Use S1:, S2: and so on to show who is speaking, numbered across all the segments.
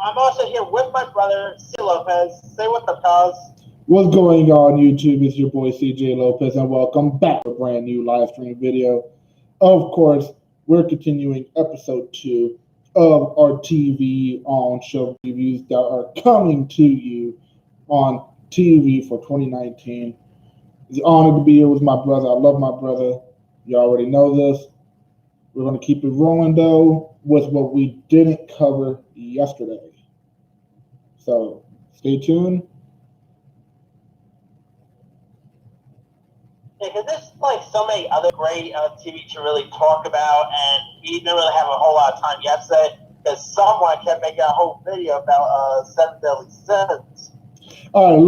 S1: I'm also here with my brother, C. Lopez. Say what's up, cuz.
S2: What's going on, YouTube? It's your boy CJ Lopez, and welcome back to a brand new live stream video. Of course, we're continuing episode 2 of our TV on show reviews that are coming to you on TV for 2019. It's an honor to be here with my brother. I love my brother. You already know this. We're going to keep it rolling, though, with what we didn't cover yesterday. So, stay tuned.
S1: Yeah, because there's like so many other great TV to really talk about, and we didn't really have a whole lot of time yesterday because someone kept making a whole video about Seven Deadly Sins.
S2: All right,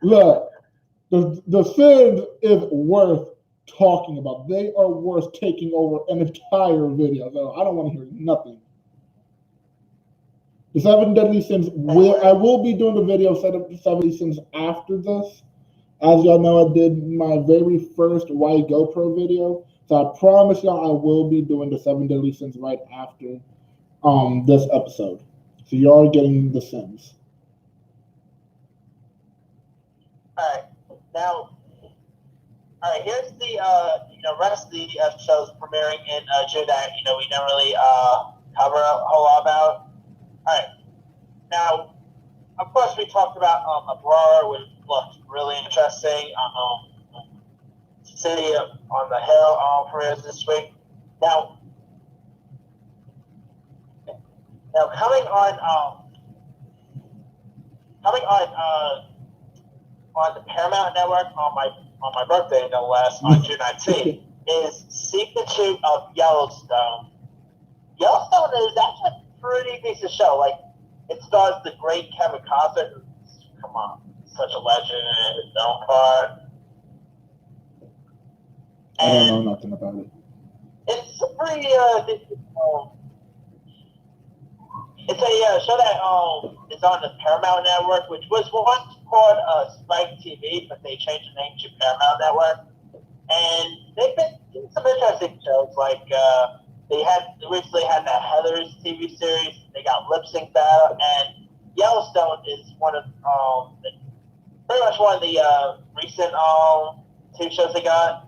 S2: look. The Sins is worth talking about. They are worth taking over an entire video. So I don't want to hear nothing. The Seven Deadly Sins I will be doing the video of Seven Deadly Sins after this. As y'all know, I did my very first white GoPro video. So I promise y'all I will be doing the Seven Deadly Sins right after this episode. So y'all are getting the Sins.
S1: Alright. Now, alright, here's the rest of the shows premiering in June that we didn't really cover a whole lot about. Alright. Now, of course, we talked about Aurora, which looked really interesting. City on the Hill premieres this week. Now coming on the Paramount Network on my birthday, no less, on June 19th, is Season 2 of Yellowstone. Yellowstone is actually a pretty decent show. Like, it stars the great Kevin Costner, who's, come on, such a legend in his own part.
S2: I don't know nothing about it.
S1: It's a pretty it's a show that is on the Paramount Network, which was once called Spike TV, but they changed the name to Paramount Network. And they've been doing some interesting shows. Like they recently had the Heathers TV series. They got Lip Sync Battle, and Yellowstone is pretty much one of the recent TV shows they got.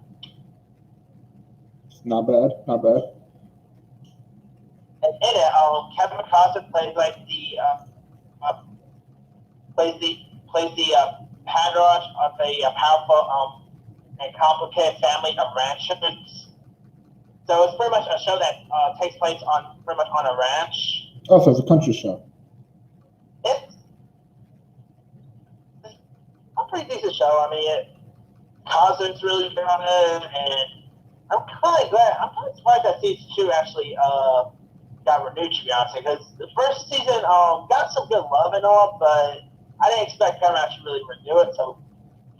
S2: Not bad.
S1: And in it, Kevin Costner plays like the patriarch of a powerful and complicated family of ranchers. So it's pretty much a show that takes place pretty much on a ranch.
S2: Oh, so it's a country show.
S1: It's a pretty decent show. I mean, Cosner's really good on it, and I'm kind of surprised that season 2 actually got renewed, to be honest, because the first season got some good love and all, but I didn't expect Paramount to really renew it. So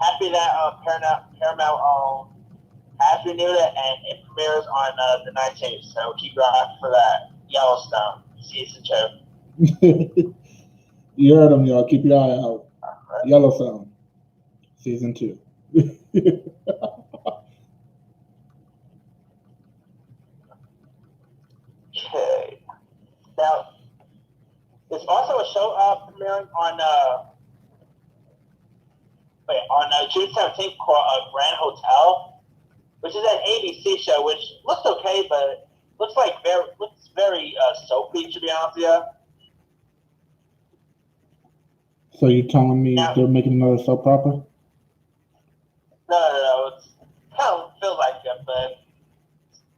S1: happy that Paramount has renewed it, and it premieres on the 19th. So keep your eye out for that. Yellowstone season 2.
S2: You heard them, y'all. Keep your eye out. Right. Yellowstone season 2.
S1: Okay. Now, there's also a show premiering on June 17th called Grand Hotel, which is an ABC show, which looks okay, but looks very soapy, to be honest with you.
S2: So you're telling me they're making another soap opera?
S1: No. It kind of feels like it, but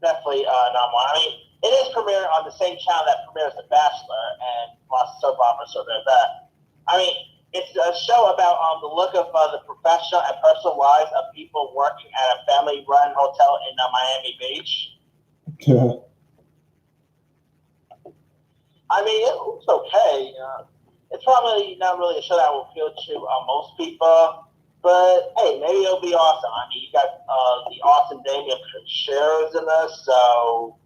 S1: definitely not one. I mean, it is premiering on the same channel that premieres The Bachelor and lots of soap operas, so there's that. I mean, it's a show about the look of the professional and personal lives of people working at a family-run hotel in Miami Beach.
S2: Yeah.
S1: I mean, it looks okay. It's probably not really a show that will appeal to most people, but hey, maybe it'll be awesome. I mean, you got the awesome Damien Shares in this, so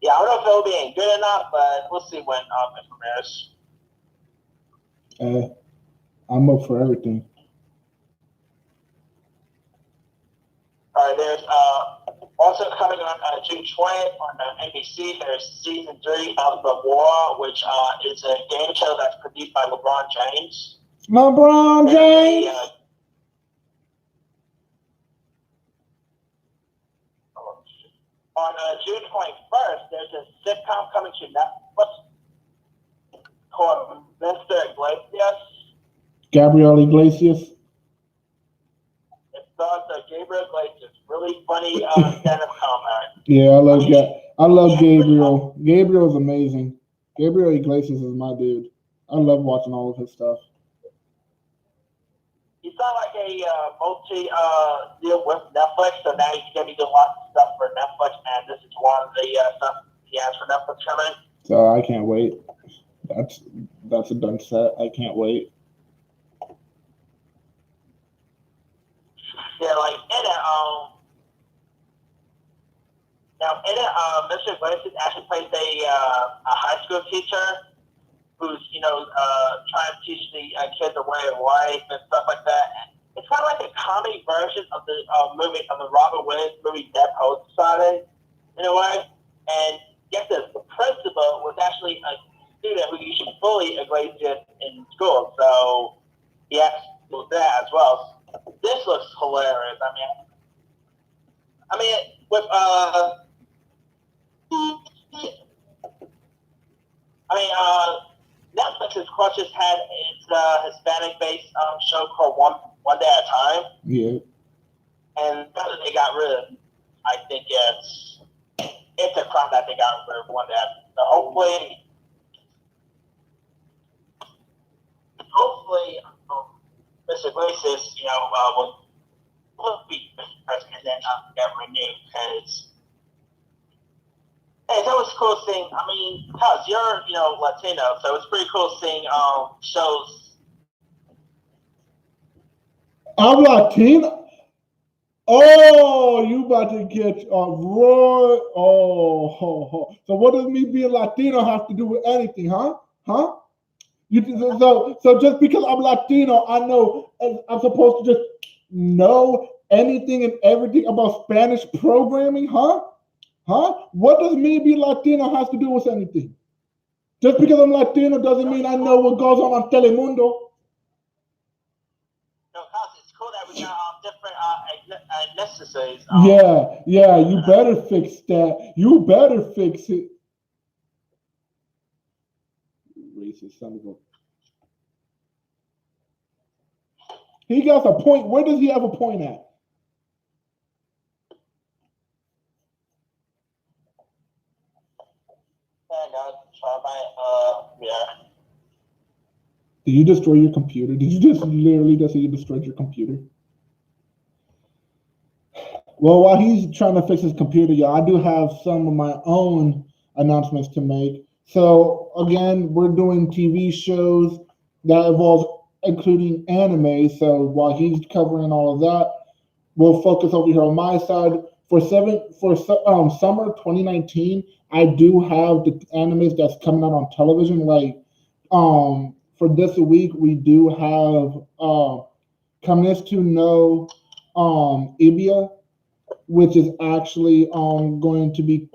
S1: yeah, I don't know if it'll be any good or not, but we'll see when it premieres.
S2: I'm up for everything.
S1: All right, there's also coming on June 20th on NBC, there's season 3 of The War, which is a game show that's produced by LeBron James.
S2: LeBron James.
S1: On June 21st, there's a sitcom coming to Netflix called Mr. Iglesias.
S2: Gabriel Iglesias.
S1: It stars Gabriel Iglesias. Really funny stand-up comedy.
S2: Yeah, I love Gabriel. Gabriel's amazing. Gabriel Iglesias is my dude. I love watching all of his stuff.
S1: He's got like a multi-deal with Netflix, so now he's going to be doing lots of stuff for Netflix, and this is one of the stuff he has for Netflix coming.
S2: So I can't wait. That's a done set. I can't wait.
S1: Yeah, like in it, Mr. Iglesias actually plays a high school teacher who's, trying to teach the kids a way of life and stuff like that. And it's kind of like a comedy version of the movie, of the Robin Williams movie Dead Poets Society, in a way. And get this, the principal was actually a student who used to bully Iglesias in school, so he actually was that as well. This looks hilarious. With Netflix's Clutch just had its Hispanic-based show called One Day at a Time.
S2: Yeah.
S1: And now that they got rid of, I think it's a crime that they got rid of One Day at a Time. So hopefully, Mr. Iglesias, will be president and then get renewed, because it's always cool seeing, because you're, Latino, so it's pretty cool seeing shows.
S2: I'm Latino? Oh, you about to get a roar. Oh. So what does me being Latino have to do with anything, huh? Huh? So just because I'm Latino, I know I'm supposed to just know anything and everything about Spanish programming, huh? Huh? What does me being Latino have to do with anything? Just because I'm Latino doesn't mean I know what goes on Telemundo.
S1: No, cause it's cool that we got different ethnicities.
S2: Yeah, you better fix that. You better fix it. Racist son of a. He got a point. Where does he have a point at? Did you destroy your computer? Did you just literally just say you destroyed your computer? Well, while he's trying to fix his computer, y'all, I do have some of my own announcements to make. So again, we're doing TV shows that involve including anime. So while he's covering all of that, we'll focus over here on my side. For summer 2019, I do have the animes that's coming out on television. Like for this week, we do have Kamitsu no Ibiya, which is actually going to be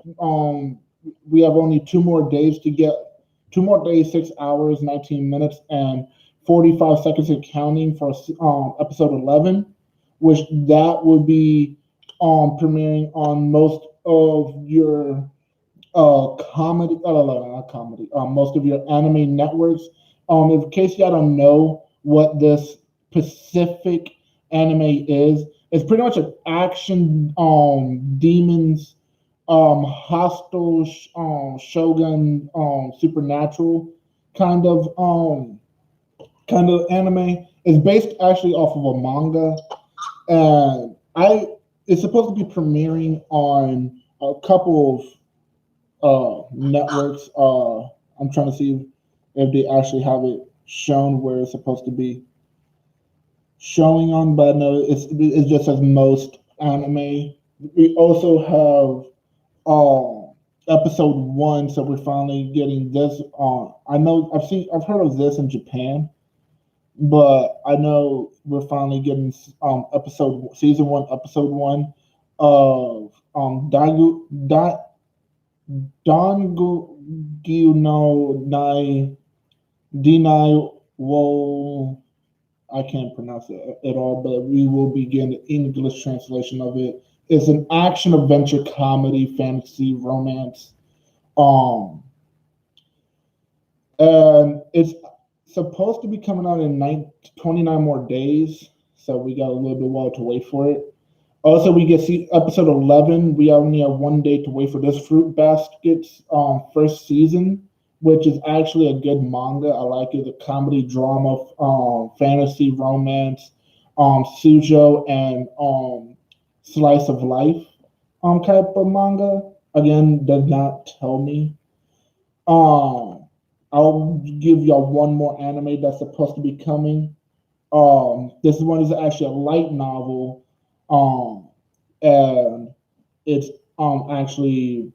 S2: we have only 2 more days to get 2 more days, 6 hours, 19 minutes, and 45 seconds and counting for episode 11, which that would be premiering on most of your most of your anime networks. In case y'all don't know what this specific anime is, it's pretty much an action demons hostile shogun supernatural kind of anime. It's based actually off of a manga, and it's supposed to be premiering on a couple of networks. I'm trying to see if they actually have it shown where it's supposed to be showing on, but no, it just says most anime. We also have episode 1, so we're finally getting this on. I've heard of this in Japan, but I know we're finally getting season 1, episode 1 of Dongu no Nai Dinai Wo. I can't pronounce it at all, but we will begin the English translation of it. It's an action adventure comedy fantasy romance. Um, and it's supposed to be coming out in 29 more days, so we got a little bit while to wait for it. Also, we get episode 11. We only have 1 day to wait for this Fruit Basket's first season, which is actually a good manga. I like it. A comedy, drama, fantasy, romance, sujo, and slice of life type of manga. Again, does not tell me. Um, I'll give y'all one more anime that's supposed to be coming. This one is actually a light novel. Um, and it's actually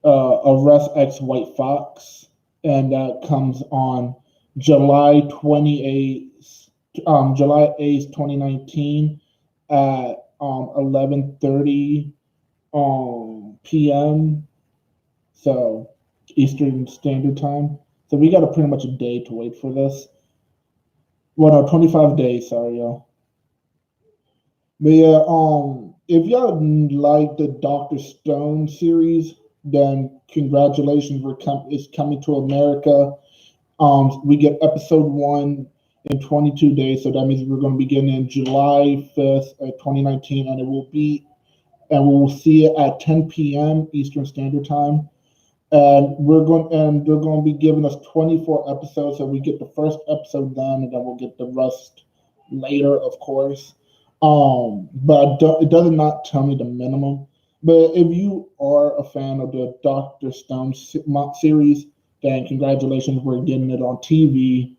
S2: Arrest X White Fox, and that comes on July 8th, 2019 at 11:30 p.m. So Eastern Standard Time. So we got pretty much a day to wait for this. Well, no, 25 days. Sorry, y'all. But yeah, if y'all like the Doctor Stone series, then congratulations, it's coming to America. We get episode 1 in 22 days, so that means we're going to begin in July 5th, 2019, and we will see it at 10 p.m. Eastern Standard Time. And they're going to be giving us 24 episodes, so we get the first episode then, and then we'll get the rest later, of course. But it does not tell me the minimum. But if you are a fan of the Doctor Stone series, then congratulations, we're getting it on TV.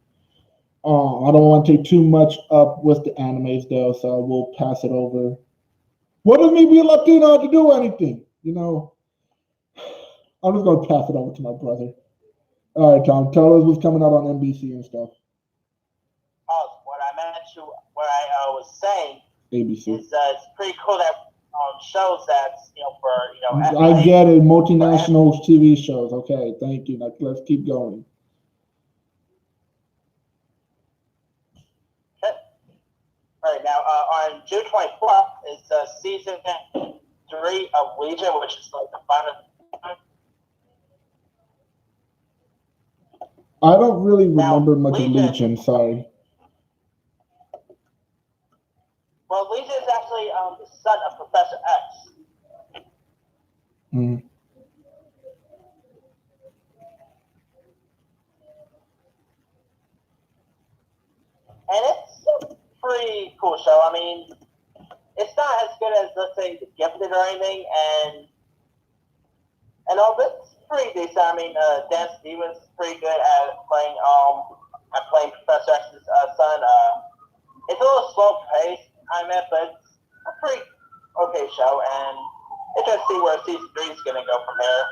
S2: I don't want to take too much up with the animes though, so we'll pass it over. What does me being Latino have to do anything? I'm just gonna pass it over to my brother. All right, Tom, tell us what's coming out on NBC and stuff.
S1: Oh, what I was saying
S2: ABC.
S1: is it's pretty cool that shows that for
S2: I get it, multinational TV shows. Okay, thank you. Now let's keep going.
S1: All right, now on June 24th is season 3 of Legion, which is like the final.
S2: I don't really remember much of Legion. Sorry.
S1: Well, Legion is actually the son of Professor X.
S2: Mm.
S1: And it's a pretty cool show. I mean, it's not as good as, let's say, The Gifted or anything, and all, but it's pretty decent. I mean, Dan Stevens is pretty good at playing Professor X's son. It's a little slow paced, but it's a pretty okay show, and it's just see where season 3 is going to go from there.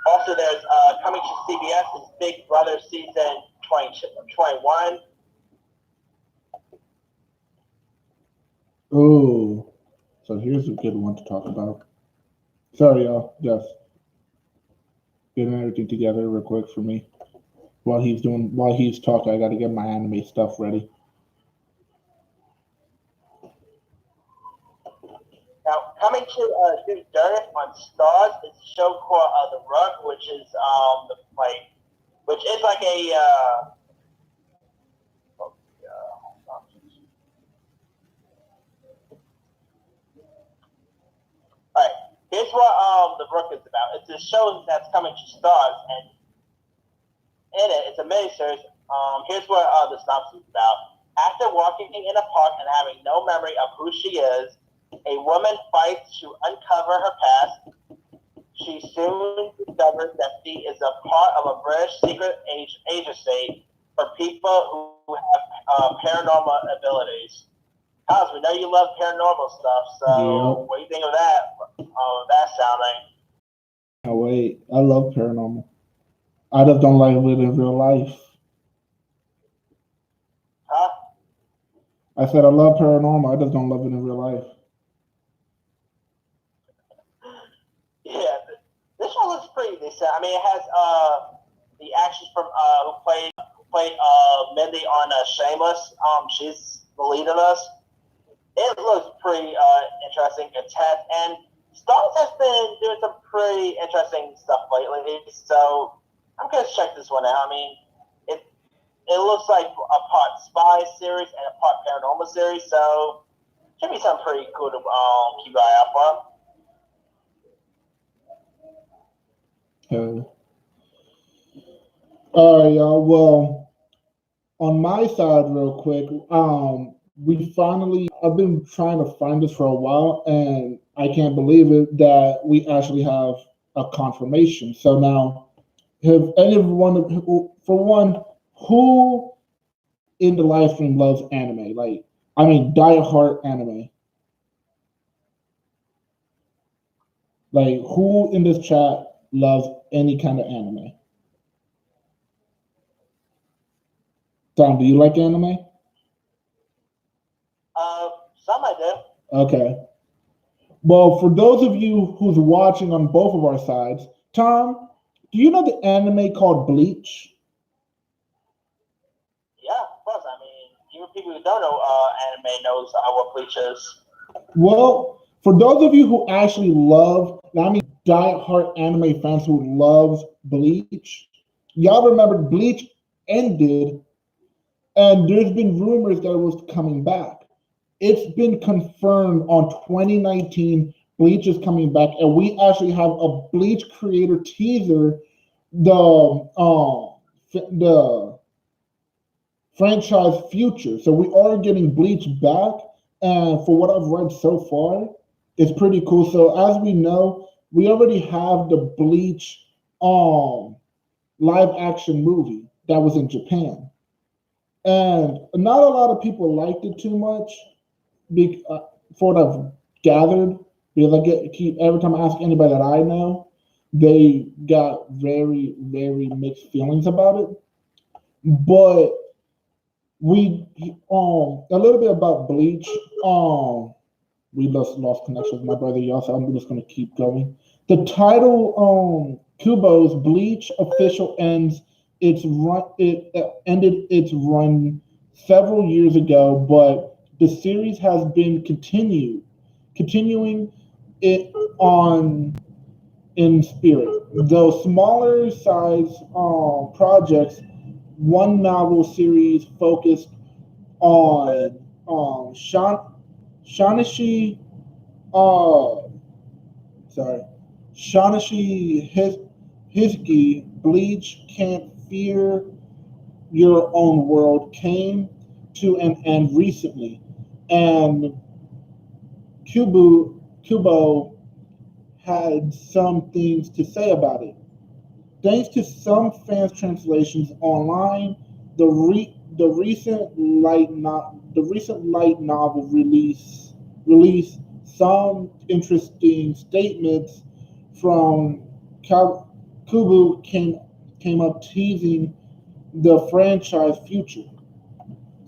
S1: Also, there's coming to CBS is Big Brother season 21.
S2: Oh, so here's a good one to talk about. Sorry, y'all. Just getting everything together real quick for me. While he's talking, I got to get my anime stuff ready.
S1: Now, coming to June 30th on Stars is a show called The Rug, which is like a Alright, here's what The Rug is about. It's a show that's coming to Stars, and in it, it's a miniseries. Here's what the synopsis is about. After walking in a park and having no memory of who she is, a woman fights to uncover her past. She soon discovers that she is a part of a British secret agency for people who have paranormal abilities. Cos, we know you love paranormal stuff, so What do you think of that? That sounding.
S2: Oh wait, I love paranormal. I just don't like it in real life.
S1: Huh?
S2: I said I love paranormal. I just don't love it in real life.
S1: Yeah, this one looks pretty decent. I mean, it has the actress from who played Mindy on Shameless. She's the lead of this. It looks pretty interesting, intense, and Stars has been doing some pretty interesting stuff lately. So I'm gonna check this one out. I mean, it looks like a part spy series and a part paranormal series, so should be something pretty cool to keep an eye out for.
S2: All right, y'all. Well, on my side, real quick, we finally, I've been trying to find this for a while, and I can't believe it that we actually have a confirmation. So now, have anyone, for one, who in the live stream loves anime? Like, I mean, die-hard anime. Like, who in this chat loves any kind of anime? Tom, do you like anime?
S1: Some I do.
S2: Okay. Well, for those of you who's watching on both of our sides, Tom, do you know the anime called Bleach?
S1: Yeah, of course. I mean, even people who don't know anime knows what Bleach is.
S2: Well, for those of you who actually love, I mean, die-hard anime fans who loves Bleach, y'all remember Bleach ended, and there's been rumors that it was coming back. It's been confirmed on 2019. Bleach is coming back, and we actually have a Bleach creator teaser. The franchise future. So we are getting Bleach back, and for what I've read so far, it's pretty cool. So as we know, we already have the Bleach live action movie that was in Japan, and not a lot of people liked it too much. For what I've gathered, because keep every time I ask anybody that I know, they got very, very mixed feelings about it. But we a little bit about Bleach. We lost connection with my brother, y'all, so I'm just gonna keep going. The title Kubo's Bleach official ends its run. It ended its run several years ago, but the series has been continuing it on in spirit. Though smaller size projects, one novel series focused on Shanishi, uh, sorry, Shanishi Hisuki, Bleach Can't Fear Your Own World came to an end recently, and Kubo had some things to say about it. Thanks to some fans' translations online, the recent light novel released some interesting statements from Kubo came up teasing the franchise future.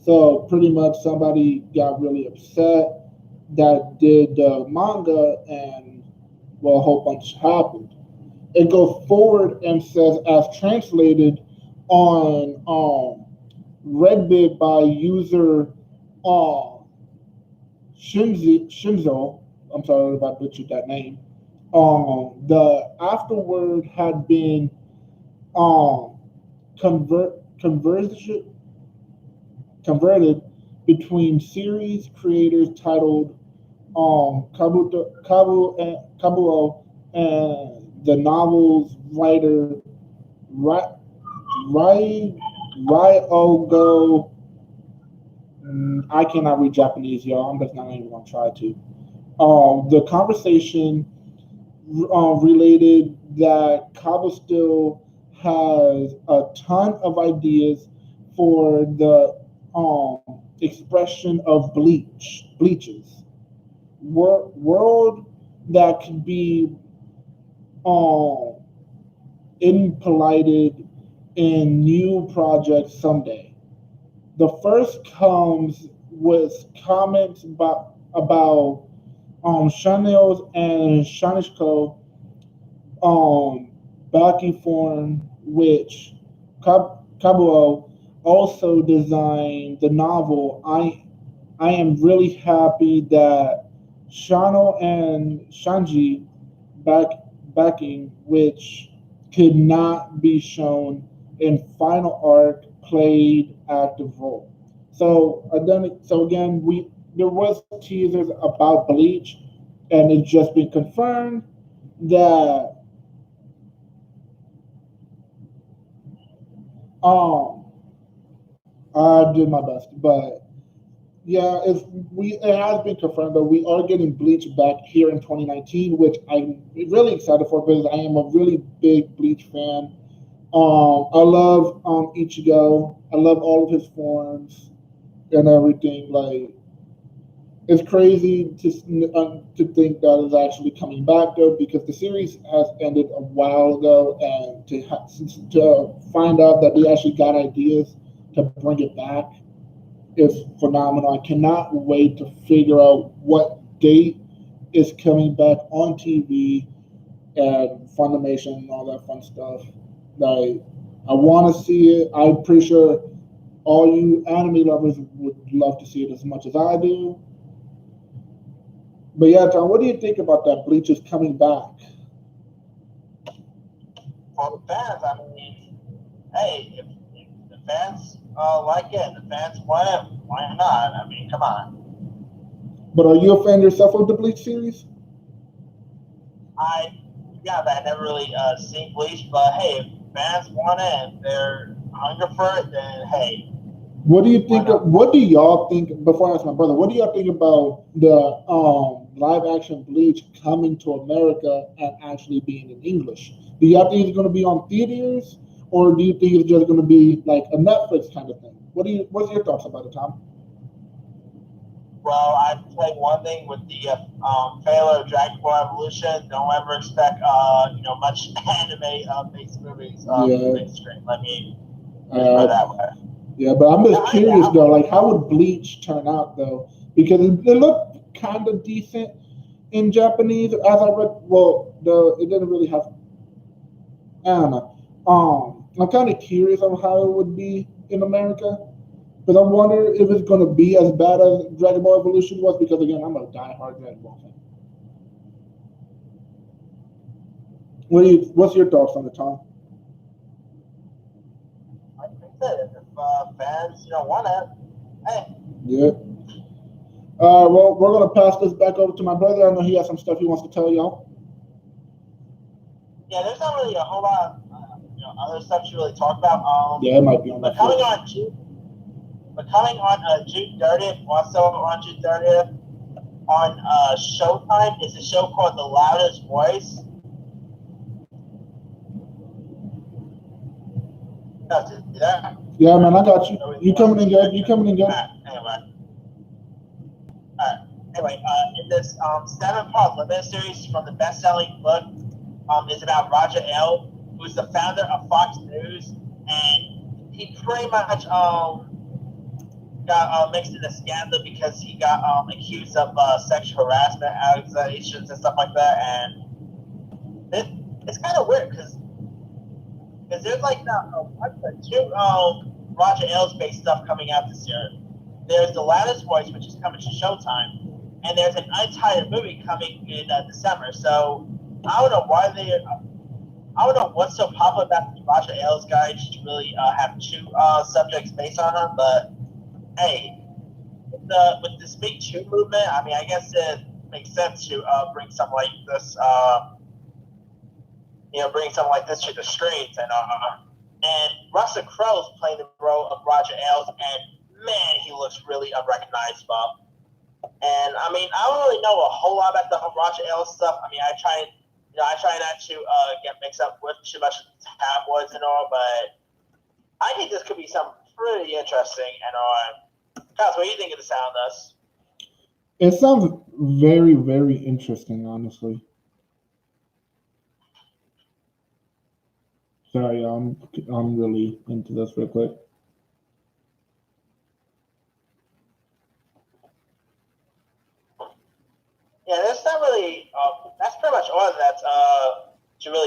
S2: So pretty much somebody got really upset that did the manga, and well, a whole bunch happened. It goes forward and says, as translated on Reddit by user Shinzo, I'm sorry if I butchered that name. The afterword had been um, conversion converted between series creators titled Kabuo and the novel's writer Ryogo. I cannot read Japanese, y'all. I'm just not even gonna try to. The conversation related that Kabuo still has a ton of ideas for the expression of bleaches world that could be impolited in new projects someday. The first comes was comments about Chanel's and Shanishko backing form, which Kabuo also designed the novel. I am really happy that Shano and Shanji back backing, which could not be shown in final arc, played active role. So again, we there was teasers about Bleach, and it's just been confirmed that um I did my best, but yeah, it has been confirmed that we are getting Bleach back here in 2019, which I'm really excited for because I am a really big Bleach fan. I love Ichigo. I love all of his forms and everything. Like it's crazy to think that it's actually coming back though, because the series has ended a while ago, and to find out that they actually got ideas to bring it back is phenomenal. I cannot wait to figure out what date is coming back on TV and Funimation and all that fun stuff. Like, I want to see it. I'm pretty sure all you anime lovers would love to see it as much as I do. But yeah, Tom, what do you think about that? Bleach is coming back.
S1: For the fans, I mean, hey, if the fans like it, the fans want it, why not? I mean, come on.
S2: But are you a fan yourself of the Bleach series?
S1: Yeah, I never really seen Bleach, but hey, if fans want it and they're hungry for it, then hey.
S2: What do you think of? What do y'all think? Before I ask my brother, what do y'all think about the live action Bleach coming to America and actually being in English? Do y'all think it's going to be on theaters, or do you think it's just going to be like a Netflix kind of thing? What's your thoughts about it, Tom?
S1: Well, I'd say one thing with the failure of Dragon Ball Evolution. Don't ever expect much anime based movies on the big screen. Let me put it that way.
S2: Yeah, but I'm just curious though, like how would Bleach turn out though? Because it looked kind of decent in Japanese, as I read. Well, it didn't really have. I don't know. I'm kind of curious on how it would be in America, because I wonder if it's going to be as bad as Dragon Ball Evolution was. Because again, I'm a diehard Dragon Ball fan. What's your thoughts on the Tom?
S1: Like I said, if fans want it, hey.
S2: Yeah. Well, we're gonna pass this back over to my brother. I know he has some stuff he wants to tell y'all.
S1: Yeah, there's not really a whole lot of other stuff to really talk about.
S2: Yeah, it might be on.
S1: But coming on June 30th, also on June 30th, on Showtime is a show called The Loudest Voice.
S2: Yeah, man, I got you. You coming in good? You coming in good?
S1: Anyway, in this 7-part limited series from the best-selling book, is about Roger Ailes, who's the founder of Fox News, and he pretty much got mixed in a scandal because he got accused of sexual harassment accusations and stuff like that, and it's kind of weird because there's like two Roger Ailes based stuff coming out this year. There's The Loudest Voice, which is coming to Showtime, and there's an Untitled movie coming in December. So I don't know why I don't know what's so popular about the Roger Ailes guy to really have two subjects based on him, but hey, with this Me Too movement, I mean, I guess it makes sense to bring something like this. Bring something like this to the screens, and Russell Crowe's playing the role of Roger Ailes, and man, he looks really unrecognizable. And I mean, I don't really know a whole lot about the Roger Ailes stuff. I mean, I try not to get mixed up with too much tabloids and all, but I think this could be something pretty interesting. And Kaz, what do you think of the sound of this?
S2: It sounds very, very interesting, honestly. Sorry, I'm really into this real quick.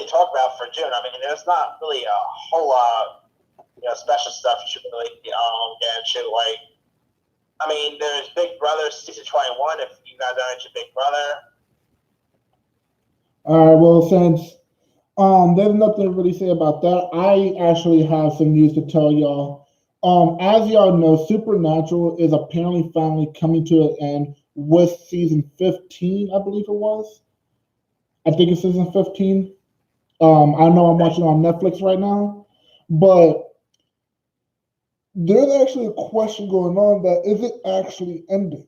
S1: really talk about for June. I mean, there's not really a whole lot of special stuff you should really get into. Like, I mean, there's Big Brother season 21. If you guys are into Big Brother.
S2: All right. Well, since there's nothing to really say about that, I actually have some news to tell y'all. As y'all know, Supernatural is apparently finally coming to an end with season 15, I believe it was. I think it's season 15. I know I'm watching on Netflix right now, but there's actually a question going on that is it actually ending?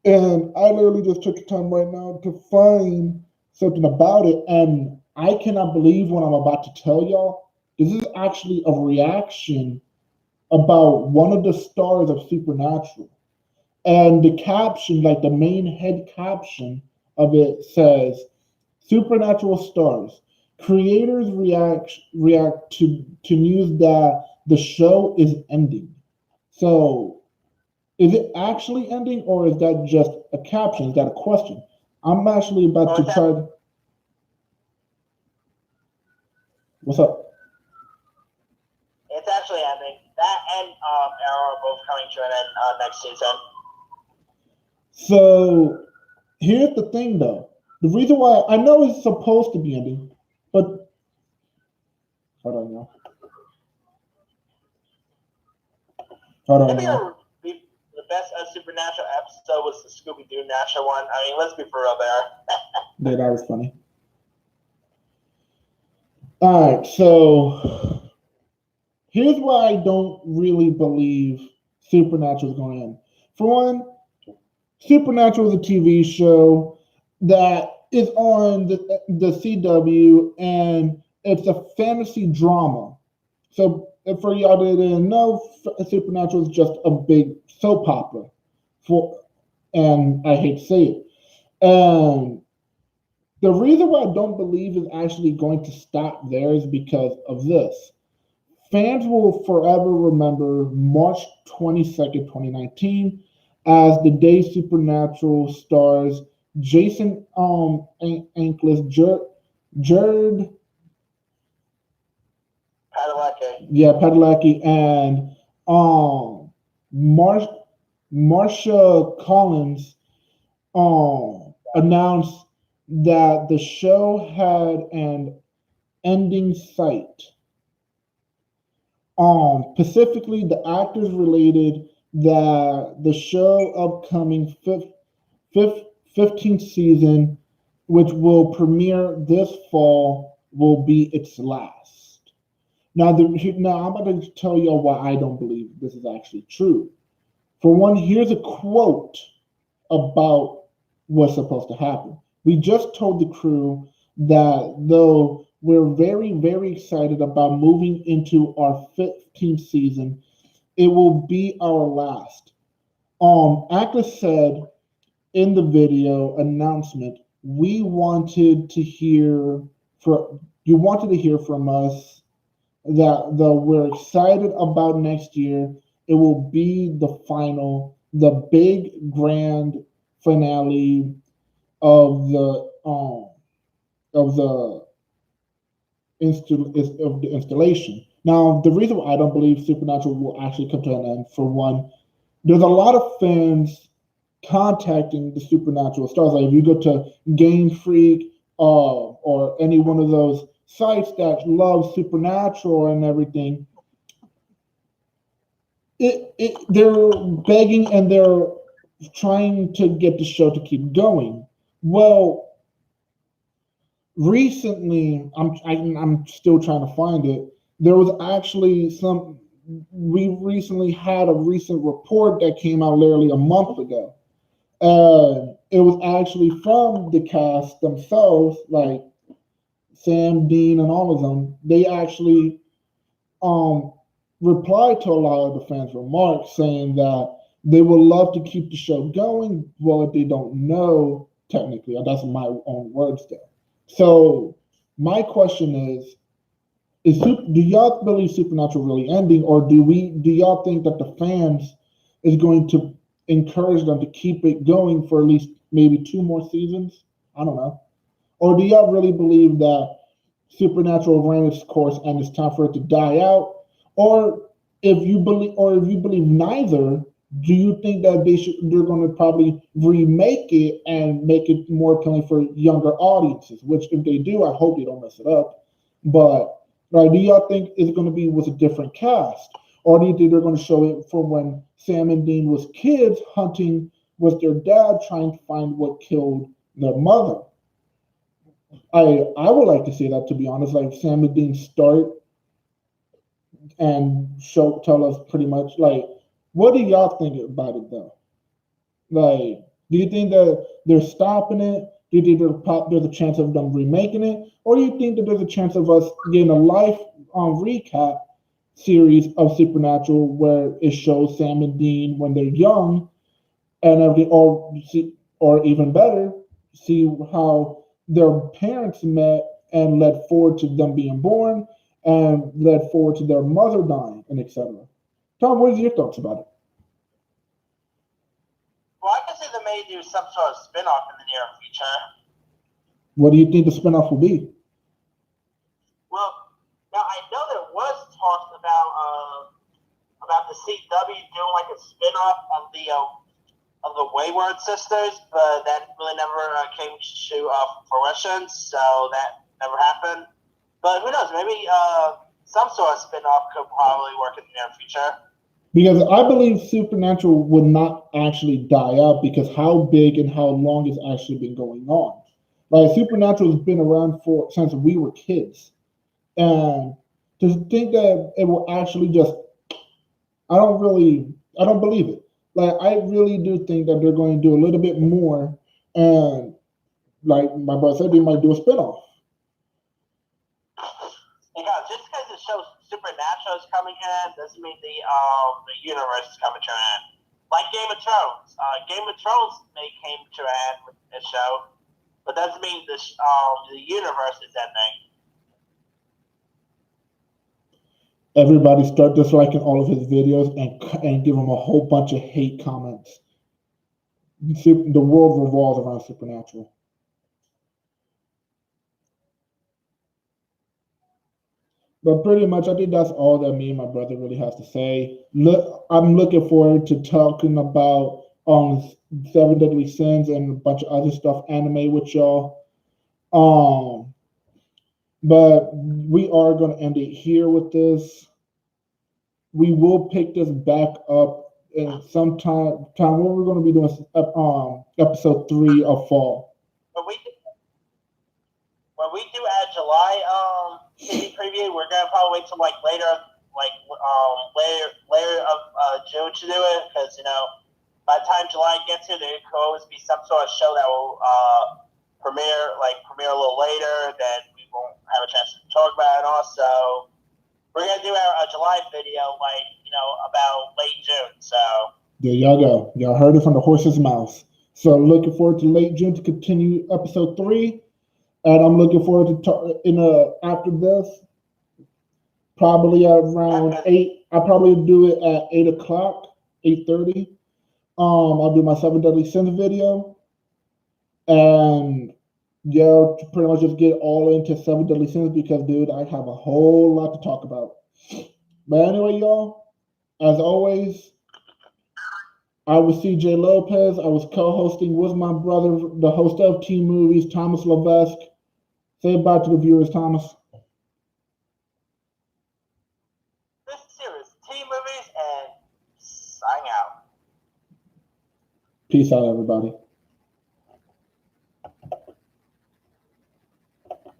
S2: And I literally just took the time right now to find something about it, and I cannot believe what I'm about to tell y'all. This is actually a reaction about one of the stars of Supernatural. And the caption, like the main head caption of it says, Supernatural stars. Creators react to news that the show is ending. So is it actually ending, or is that just a caption? Is that a question? I'm actually about to try. What's up?
S1: It's actually ending. That and Arrow are both coming to an end next season.
S2: So here's the thing, though. The reason why I know it's supposed to be ending, but hold on, y'all. Hold on, y'all.
S1: The best Supernatural episode was the Scooby-Doo Natural one. I mean, let's be for real there.
S2: Yeah, that was funny. All right, so here's why I don't really believe Supernatural is going to end. For one, Supernatural is a TV show that is on the CW, and it's a fantasy drama. So for y'all that didn't know, Supernatural is just a big soap opera. And I hate to say it. And the reason why I don't believe it's actually going to stop there is because of this. Fans will forever remember March 22nd, 2019, as the day Supernatural stars Jason Ankles, Jared Padalecki, and Marsha Collins announced that the show had an ending site. Specifically, the actors related that the show upcoming 15th season, which will premiere this fall, will be its last. Now I'm about to tell you why I don't believe this is actually true. For one, here's a quote about what's supposed to happen. We just told the crew that though we're very, very excited about moving into our 15th season, it will be our last. Actress said in the video announcement, you wanted to hear from us that though we're excited about next year, it will be the big grand finale of the installation. Now, the reason why I don't believe Supernatural will actually come to an end, for one, there's a lot of fans contacting the Supernatural stars. Like if you go to Game Freak or any one of those sites that love Supernatural and everything, they're begging and they're trying to get the show to keep going. Well, recently, I'm still trying to find it. There was actually we recently had a recent report that came out literally a month ago. It was actually from the cast themselves, like Sam, Dean, and all of them. They actually replied to a lot of the fans' remarks saying that they would love to keep the show going. Well, if they don't know, technically, that's my own words there. So my question is do y'all believe Supernatural really ending, or do y'all think that the fans is going to encourage them to keep it going for at least maybe 2 more seasons? I don't know. Or do y'all really believe that Supernatural ran its course and it's time for it to die out? Or if you believe neither, do you think that they're going to probably remake it and make it more appealing for younger audiences? Which, if they do, I hope they don't mess it up. But do y'all think it's going to be with a different cast, or do you think they're going to show it from when Sam and Dean was kids hunting with their dad, trying to find what killed their mother? I would like to see that, to be honest. Like Sam and Dean start and tell us pretty much like, what do y'all think about it though? Like, do you think that they're stopping it? Do you think there's a chance of them remaking it, or do you think that there's a chance of us getting a live recap series of Supernatural where it shows Sam and Dean when they're young and everything, or even better, see how their parents met and led forward to them being born and led forward to their mother dying and etc. Tom, what are your thoughts about it?
S1: Well, I can see they may do some sort of spin-off in the near future.
S2: What do you think the spin-off will be?
S1: Well, now I know there was talks about the CW doing like a spin-off of the Wayward Sisters, but that really never came to fruition, so that never happened. But who knows? Maybe some sort of spin-off could probably work in the near future.
S2: Because I believe Supernatural would not actually die out, because how big and how long it's actually been going on. Like Supernatural has been around since we were kids, and to think that it will actually just, I don't believe it. Like I really do think that they're going to do a little bit more, and like my brother said, they might do a spinoff.
S1: Because just because it shows Supernatural is coming in doesn't mean the universe is coming to an end. Like Game of Thrones. Game of Thrones came to an end with this show, but doesn't mean the universe is ending.
S2: Everybody start disliking all of his videos and give him a whole bunch of hate comments. The world revolves around Supernatural. But pretty much, I think that's all that me and my brother really has to say. I'm looking forward to talking about Seven Deadly Sins and a bunch of other stuff anime with y'all. But we are going to end it here with this. We will pick this back up in some time when we're going to be doing episode 3 of fall.
S1: When we do our July TV preview, we're gonna probably wait till later of June to do it, because by the time July gets here, there could always be some sort of show that will premiere a little later that we won't have a chance to talk about. And also, we're gonna do our July video about late June. So
S2: there y'all go. Y'all heard it from the horse's mouth. So looking forward to late June to continue episode 3. And I'm looking forward to after this, probably around 8. I'll probably do it at 8 o'clock, 8:30. I'll do my 7 Deadly Sins video, and to pretty much just get all into 7 Deadly Sins, because dude, I have a whole lot to talk about. But anyway, y'all, as always, I was CJ Lopez. I was co-hosting with my brother, the host of Team Movies, Thomas Levesque. Say bye to the viewers, Thomas.
S1: This series, Team Movies, and sign out.
S2: Peace out, everybody.